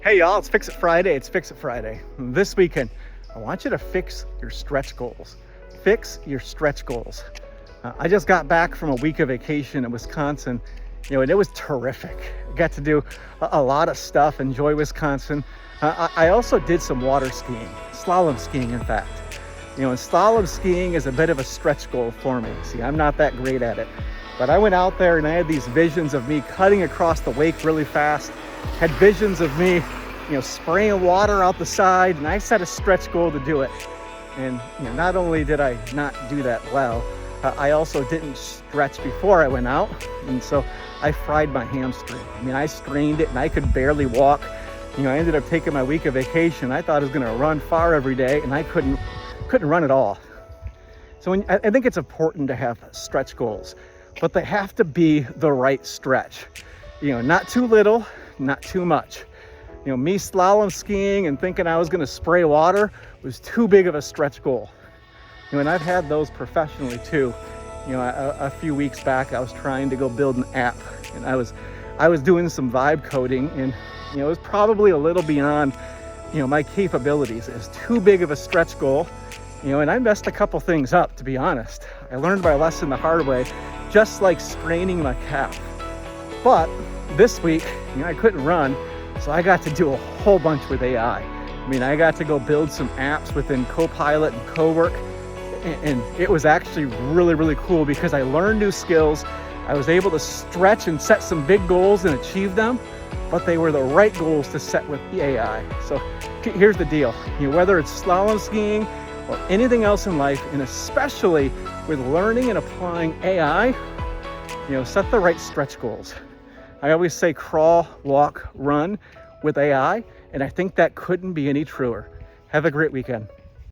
Hey y'all, it's Fix It Friday. It's Fix It Friday. This weekend, I want you to fix your stretch goals. Fix your stretch goals. I just got back from a week of vacation in Wisconsin, and it was terrific. I got to do a lot of stuff, enjoy Wisconsin. I also did some water skiing, slalom skiing in fact. And slalom skiing is a bit of a stretch goal for me. See, I'm not that great at it. But I went out there and I had these visions of me cutting across the lake really fast. Had visions of me, spraying water out the side, and I set a stretch goal to do it. And not only did I not do that well, I also didn't stretch before I went out, and so I fried my hamstring. I strained it and I could barely walk. I ended up taking my week of vacation. I thought I was going to run far every day, and I couldn't run at all. So I think it's important to have stretch goals, but they have to be the right stretch. Not too little, not too much. Me slalom skiing and thinking I was going to spray water was too big of a stretch goal. And I've had those professionally too. A few weeks back I was trying to go build an app, and I was doing some vibe coding, and it was probably a little beyond my capabilities. It was too big of a stretch goal, and I messed a couple things up, to be honest. I learned my lesson the hard way, just like straining my calf. But this week, I couldn't run, so I got to do a whole bunch with AI. I got to go build some apps within Copilot and Cowork, and it was actually really, really cool because I learned new skills. I was able to stretch and set some big goals and achieve them, but they were the right goals to set with the AI. So here's the deal. Whether it's slalom skiing or anything else in life, and especially with learning and applying AI, set the right stretch goals. I always say crawl, walk, run with AI, and I think that couldn't be any truer. Have a great weekend.